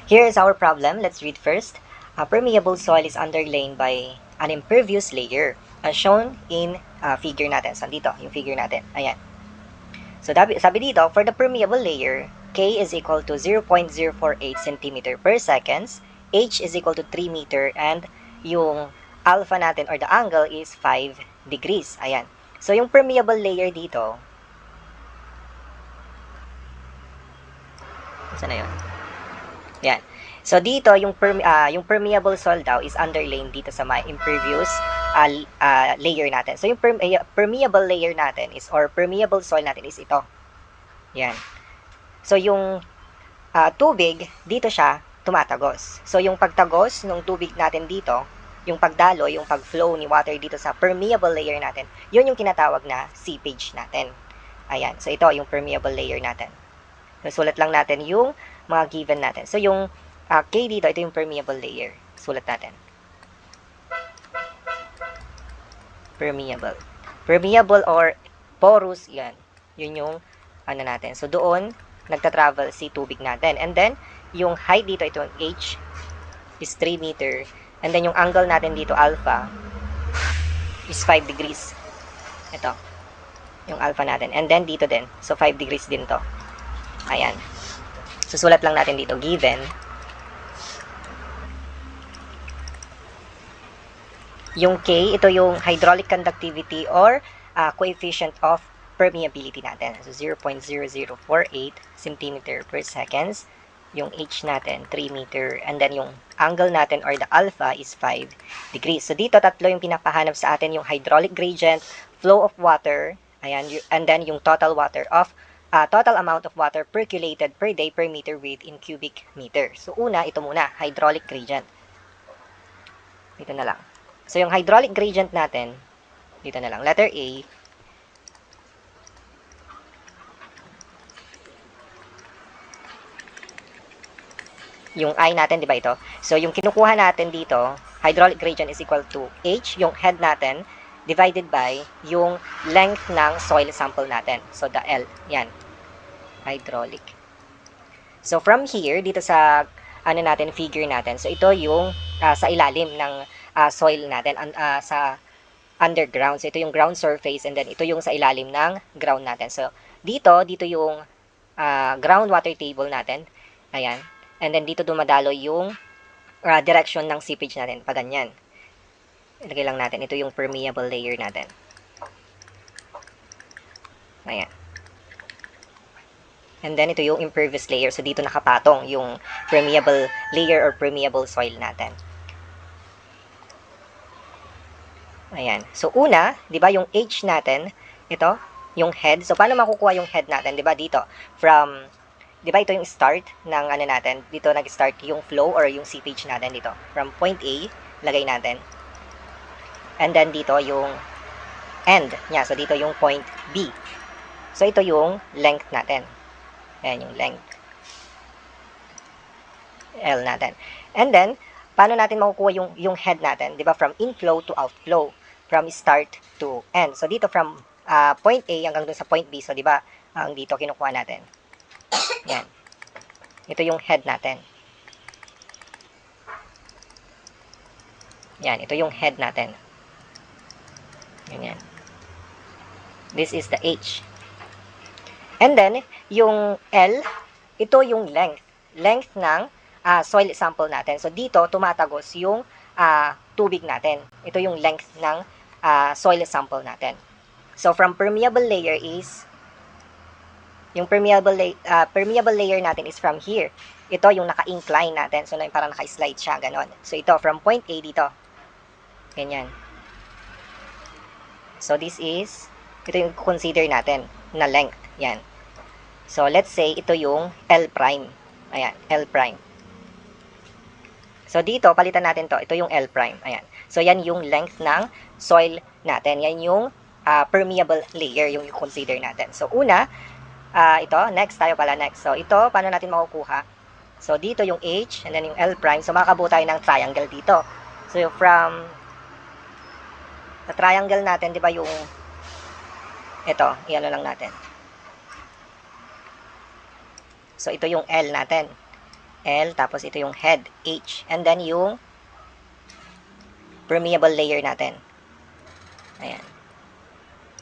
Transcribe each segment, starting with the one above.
Here is our problem. Let's read first. A permeable soil is underlain by an impervious layer as shown in figure natin. So, dito, yung figure natin. Ayan. So, sabi dito, for the permeable layer, K is equal to 0.048 cm per seconds, H is equal to 3 meter, and yung alpha natin or the angle is 5 degrees. Ayan. So, yung permeable layer dito, saan na yun? Yan. So dito yung permeable soil daw is underlain dito sa may impervious layer natin. So yung permeable layer natin is or permeable soil natin is ito. Yan. So yung tubig dito siya tumatagos. So yung pagtagos ng tubig natin dito, yung pagdalo, yung pagflow ni water dito sa permeable layer natin, yun yung tinatawag na seepage natin. Ayan. So ito yung permeable layer natin. So sulat lang natin yung mga given natin. So, yung K dito, ito yung permeable layer. Sulat natin. Permeable. Permeable or porous, yan. Yun yung ano natin. So, doon, nagta-travel si tubig natin. And then, yung height dito, ito yung H is 3 meter. And then, yung angle natin dito, alpha, is 5 degrees. Ito. Yung alpha natin. And then, dito din. So, 5 degrees din to. Ayan. Susulat lang natin dito, given yung K, ito yung hydraulic conductivity or coefficient of permeability natin. So, 0.0048 cm per seconds. Yung H natin, 3 meter. And then, yung angle natin or the alpha is 5 degrees. So, dito, tatlo yung pinapahanap sa atin, yung hydraulic gradient, flow of water, ayan, and then yung total water of total amount of water percolated per day per meter weight in cubic meter. So, una, ito muna, hydraulic gradient. Dito na lang. So, yung hydraulic gradient natin, dito na lang. Letter A, yung I natin, di ba ito? So, yung kinukuha natin dito, hydraulic gradient is equal to H, yung head natin, divided by yung length ng soil sample natin. So, the L. Yan. Hydraulic. So, from here, dito sa ano natin, figure natin. So, ito yung sa ilalim ng soil natin, sa underground. So, ito yung ground surface and then ito yung sa ilalim ng ground natin. So, dito yung groundwater table natin. Ayan. And then, dito dumadalo yung direction ng seepage natin. Pa ganyan. Ilagay lang natin. Ito yung permeable layer natin. Ayan. And then, ito yung impervious layer. So, dito nakapatong yung permeable layer or permeable soil natin. Ayan. So, una, di ba, yung H natin, ito, yung head. So, paano makukuha yung head natin? Di ba, dito, from, di ba, ito yung start ng ano natin. Dito nag-start yung flow or yung seepage natin dito. From point A, lagay natin. And then, dito yung end niya. So, dito yung point B. So, ito yung length natin. Ayan yung length. L natin. And then, paano natin makukuha yung head natin? Di ba? From inflow to outflow. From start to end. So, dito from point A hanggang dun sa point B. So, di ba? Ang dito kinukuha natin. Yan. Ito yung head natin. Yan. Ito yung head natin. Ganyan. This is the H. And then, yung L, ito yung length. Length ng soil sample natin. So, dito, tumatagos yung tubig natin. Ito yung length ng soil sample natin. So, from permeable layer is, yung permeable layer natin is from here. Ito yung naka-incline natin. So, parang naka-slide siya, ganon. So, ito, from point A dito. Ganyan. So, this is, ito yung consider natin na length. Yan. So, let's say, ito yung L prime. Ayan, L prime. So, dito, palitan natin to. Ito yung L prime. Ayan. So, yan yung length ng soil natin. Yan yung permeable layer, yung consider natin. So, una, ito, next tayo pala next. So, ito, paano natin makukuha? So, dito yung H, and then yung L prime. So, makakabuo tayo ng triangle dito. So, from sa triangle natin, di ba yung ito, iano lang natin. So, ito yung L natin. L, tapos ito yung head, H. And then yung permeable layer natin. Ayan.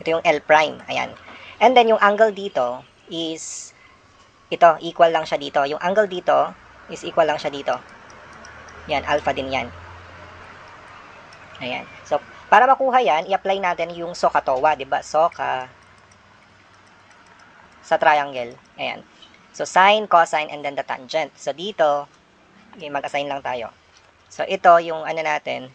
Ito yung L prime. Ayan. And then yung angle dito is, ito, equal lang siya dito. Yung angle dito is equal lang siya dito. Yan, alpha din yan. Ayan. So, para makuha yan, i-apply natin yung SOHCAHTOA, di ba? SOHCA sa triangle. Ayan. So, sine, cosine, and then the tangent. So, dito, mag-assign lang tayo. So, ito yung ano natin,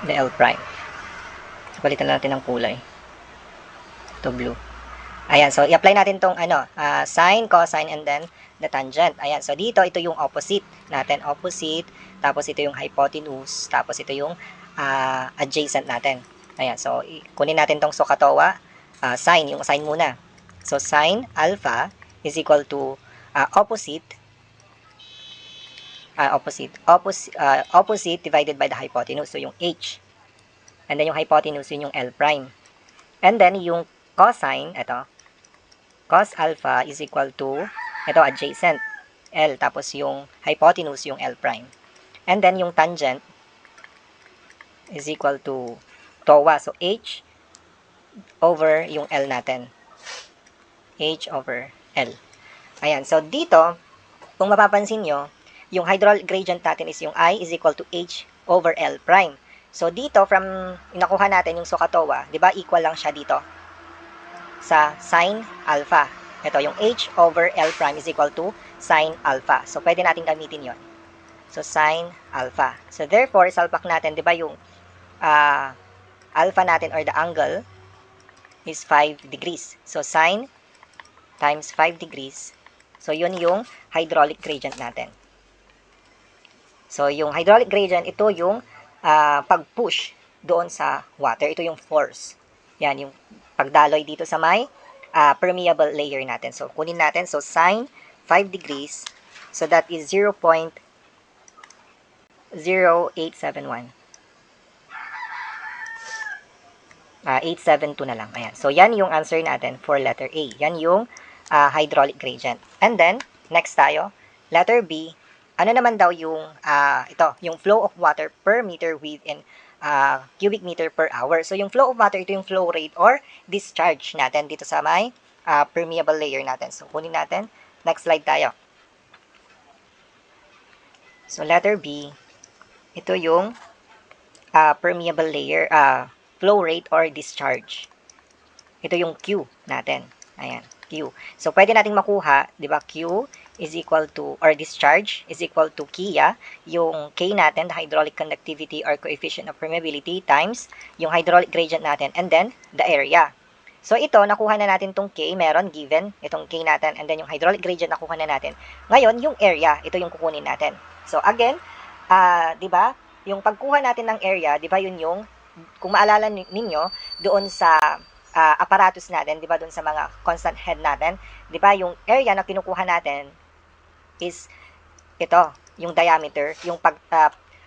the L prime. Palitan natin ng kulay. Ito blue. Ayan, so i-apply natin tong sine, cosine, and then the tangent. Ayan, so dito, ito yung opposite natin. Opposite, tapos ito yung hypotenuse, tapos ito yung adjacent natin. Ayan, so kunin natin tong SOHCAHTOA, sine, yung sine muna. So sine alpha is equal to opposite divided by the hypotenuse, so yung h. And then yung hypotenuse, yun yung L prime. And then yung cosine, ito, cos alpha is equal to, ito, adjacent, L, tapos yung hypotenuse, yung L prime. And then yung tangent is equal to TOA, so H over yung L natin. H over L. Ayan, so dito, kung mapapansin nyo, yung hydraulic gradient natin is yung I is equal to H over L prime. So, dito, from nakuha natin yung SOHCAHTOA, di ba, equal lang siya dito sa sine alpha. Ito, yung H over L prime is equal to sine alpha. So, pwede natin gamitin yon. So, sine alpha. So, therefore, salpak natin, di ba, yung alpha natin or the angle is 5 degrees. So, sine times 5 degrees. So, yun yung hydraulic gradient natin. So, yung hydraulic gradient, ito yung pag-push doon sa water. Ito yung force. Yan, yung pagdaloy dito sa may permeable layer natin. So, kunin natin. So, sine 5 degrees. So, that is 0.0871. Uh, 872 na lang. Ayan. So, yan yung answer natin for letter A. Yan yung hydraulic gradient. And then, next tayo, letter B. Ano naman daw yung, yung flow of water per meter within cubic meter per hour. So, yung flow of water, ito yung flow rate or discharge natin dito sa may permeable layer natin. So, kunin natin. Next slide tayo. So, letter B, ito yung permeable layer, flow rate or discharge. Ito yung Q natin. Ayan, Q. So, pwede nating makuha, di ba, Q is equal to, or discharge is equal to Kia, yung K natin, the hydraulic conductivity or coefficient of permeability, times yung hydraulic gradient natin, and then the area. So, ito, nakuha na natin tong K, meron, given, itong K natin, and then yung hydraulic gradient nakuha na natin. Ngayon, yung area, ito yung kukunin natin. So, again, di ba, yung pagkuha natin ng area, di ba, yun yung, kung maalala ninyo, doon sa apparatus natin, di ba, doon sa mga constant head natin, di ba, yung area na kinukuha natin is ito, yung diameter, yung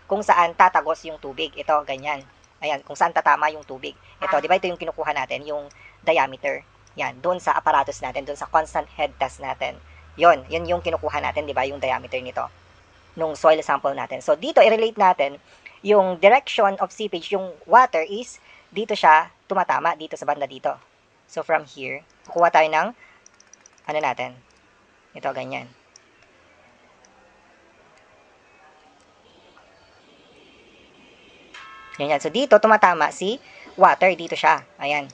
kung saan tatagos yung tubig. Ito, ganyan. Ayan, kung saan tatama yung tubig. Ito, di ba, ito yung kinukuha natin, yung diameter. Yan, doon sa apparatus natin, doon sa constant head test natin. Yun yung kinukuha natin, di ba, yung diameter nito, nung soil sample natin. So, dito, i-relate natin, yung direction of seepage, yung water is, dito siya, tumatama, dito sa banda dito. So, from here, kukuha tayo ng, ano natin, ito, ganyan. Ganyan. So, dito, tumatama si water. Dito siya. Ayan.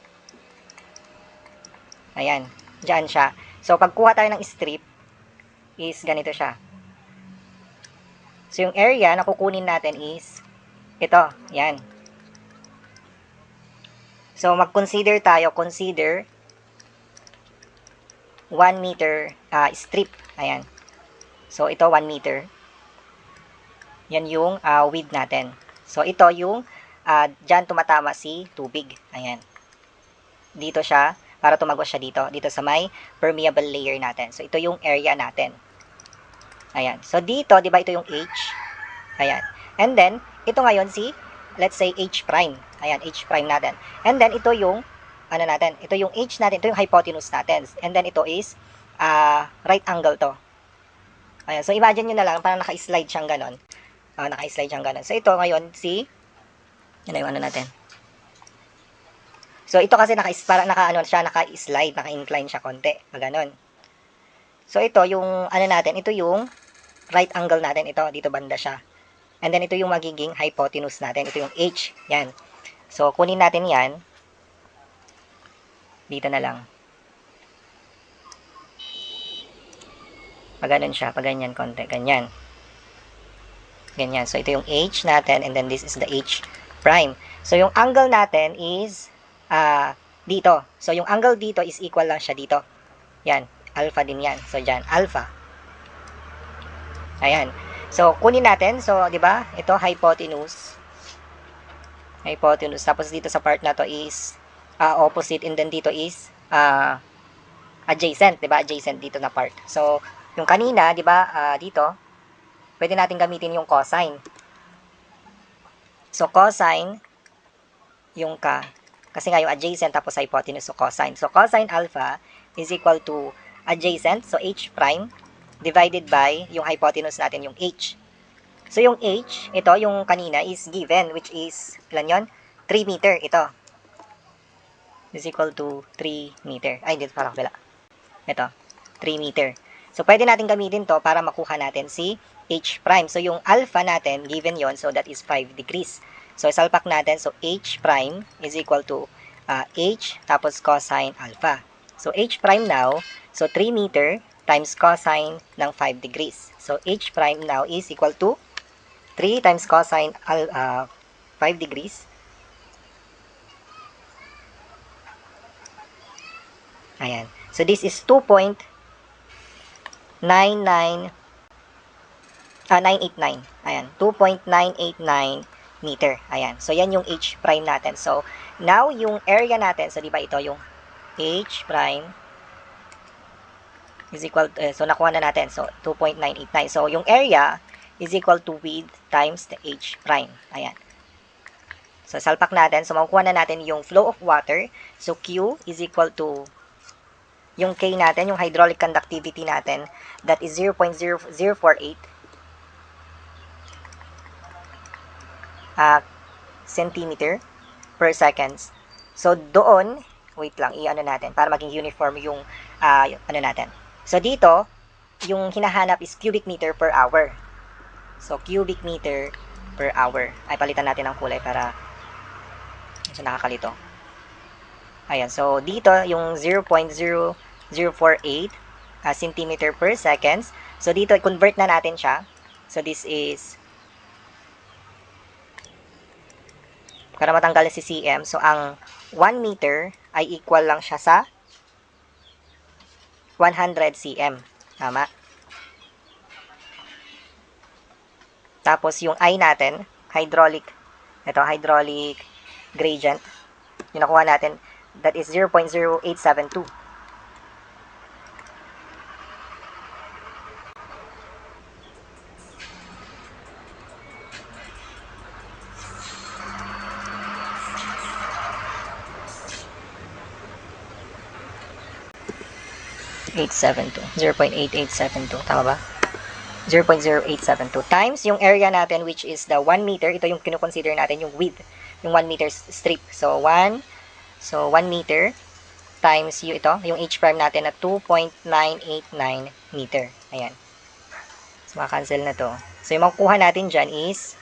Ayan. Diyan siya. So, pagkuha tayo ng strip, is ganito siya. So, yung area na kukunin natin is, ito. Ayan. So, mag-consider tayo. Consider 1 meter strip. Ayan. So, ito 1 meter. Yan yung width natin. So, ito yung dyan tumatama si tubig. Ayan. Dito siya, para tumagos siya dito. Dito sa may permeable layer natin. So, ito yung area natin. Ayan. So, dito, di ba ito yung H? Ayan. And then, ito ngayon si, let's say, H prime. Ayan, H prime natin. And then, ito yung, ano natin, ito yung H natin, ito yung hypotenuse natin. And then, ito is right angle to. Ayan. So, imagine nyo na lang, parang naka-slide siyang ganon. Naka-slide siyang ganon. So, ito ngayon, ano yung ano natin? So, ito kasi parang naka-slide, naka-incline siya konti. Ganon. So, ito yung, ano natin, ito yung right angle natin. Ito, dito banda siya. And then, ito yung magiging hypotenuse natin. Ito yung H. Yan. So, kunin natin yan. Dito na lang. Pag ganun siya, pag ganyan konti, ganyan. Ganyan. So, ito yung H natin, and then this is the H prime. So, yung angle natin is, dito. So, yung angle dito is equal lang siya dito. Yan. Alpha din yan. So, dyan, alpha. Ayan. So, kunin natin. So, di ba? Ito, hypotenuse. Hypotenuse. Tapos, dito sa part na to is, opposite, and then dito is, adjacent. Di ba? Adjacent dito na part. So, yung kanina, di ba, dito, pwede natin gamitin yung cosine. So, cosine, yung kasi nga yung adjacent, tapos hypotenuse, so cosine. So, cosine alpha is equal to adjacent, so h prime, divided by yung hypotenuse natin, yung h. So, yung h, ito, yung kanina is given, which is, ilan yun? 3 meter, ito. Is equal to 3 meter. Ay, dito parang wala. Ito, 3 meter. So, pwede natin gamitin to para makuha natin si h prime. So, yung alpha natin, given yon, so that is 5 degrees. So, salpak natin. So, h prime is equal to h tapos cosine alpha. So, h prime now, so 3 meter times cosine ng 5 degrees. So, h prime now is equal to 3 times cosine 5 degrees. Ayan. So, this is 989. Ayan, 2.989 meter. Ayan. So, yan yung h prime natin. So, now, yung area natin, so, di ba ito yung h prime is equal to, so, nakuha na natin. So, 2.989. So, yung area is equal to width times the h prime. Ayan. So, salpak natin. So, makukuha na natin yung flow of water. So, Q is equal to yung K natin, yung hydraulic conductivity natin, that is 0.0048 centimeter per seconds. So, doon, wait lang, i-ano natin, para maging uniform yung, ano natin. So, dito, yung hinahanap is cubic meter per hour. So, cubic meter per hour. Ay, palitan natin ang kulay para so, nakakalito. Ayan, so, dito, yung 0.0048 centimeter per seconds. So, dito, i-convert na natin siya. So, this is, para matanggal si cm, so, ang 1 meter ay equal lang siya sa 100 cm. Tama? Tapos, yung I natin, hydraulic gradient, yung nakuha natin, that is 0.0872. .8872 tama ba? 0.0872 times yung area natin, which is the 1 meter. Ito yung kinukonsider natin yung width, yung 1 meter strip. So 1 meter times yung h prime natin na 2.989 meter. Ayan. So maka-cancel na to. So yung makukuha natin dyan is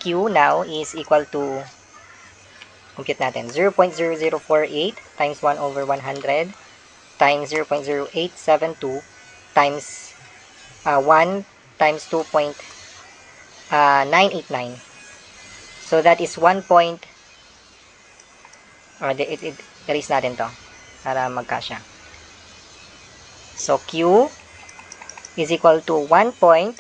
Q now is equal to, compute natin, 0.0048 times 1 over 100 times 0.0872 times 1 times 2.989. So that is 1. Erase natin to para magkasya. So Q is equal to 1.251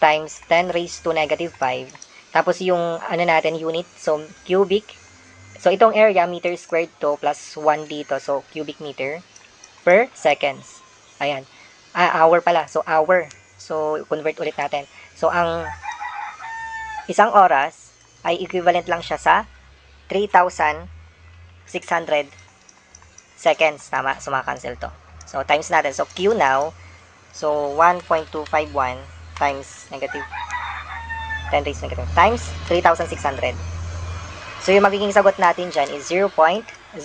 times 10 raised to negative 5. Tapos yung ano natin, unit, so cubic. So itong area, meter squared to, plus 1 dito. So cubic meter per seconds. Ayan. Hour pala. So hour. So convert ulit natin. So ang isang oras ay equivalent lang siya sa 3,600 seconds. Tama? So, maka-cancel to. So, times natin. So, Q now. So, 1.251 times negative 10 raised negative times 3,600. So, yung magiging sagot natin dyan is 0.045.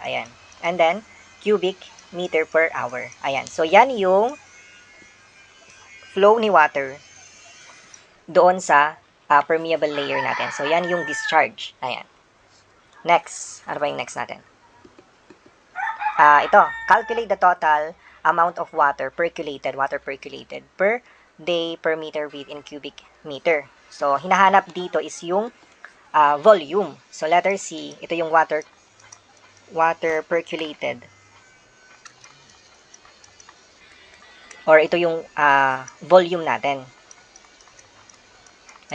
Ayan. And then, cubic meter per hour. Ayan. So, yan yung flow ni water doon sa permeable layer natin. So, yan yung discharge. Ayan. Next. Ano ba yung next natin? Ito. Calculate the total amount of water percolated per day per meter width in cubic meter. So, hinahanap dito is yung volume. So, letter C, ito yung water percolated. Or ito yung volume natin.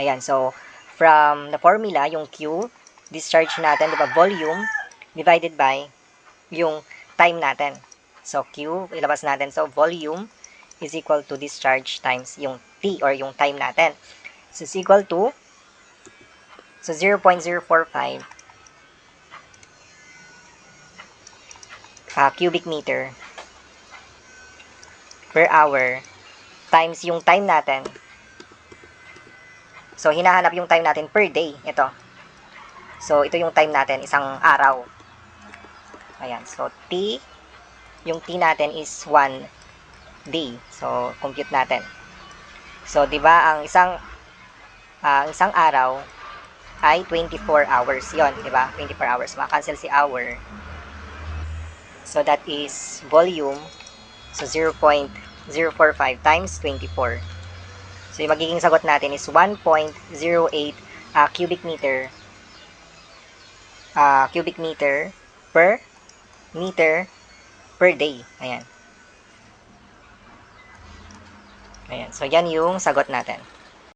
Ayan, so, from the formula, yung Q, discharge natin, diba, volume divided by yung time natin. So, Q, ilabas natin. So, volume is equal to discharge times yung T or yung time natin. So, is equal to 0.045 cubic meter per hour times yung time natin. So, hinahanap yung time natin per day. Ito. So, ito yung time natin, isang araw. Ayan. So, T, yung T natin is 1 day. So, compute natin. So, di ba ang isang araw ay 24 hours. Yon, di ba? 24 hours. Maka-cancel si hour. So, that is volume. So, 0.045 times 24. So, yung magiging sagot natin is 1.08 cubic meter per meter per day. Ayan. Ayan. So, yan yung sagot natin.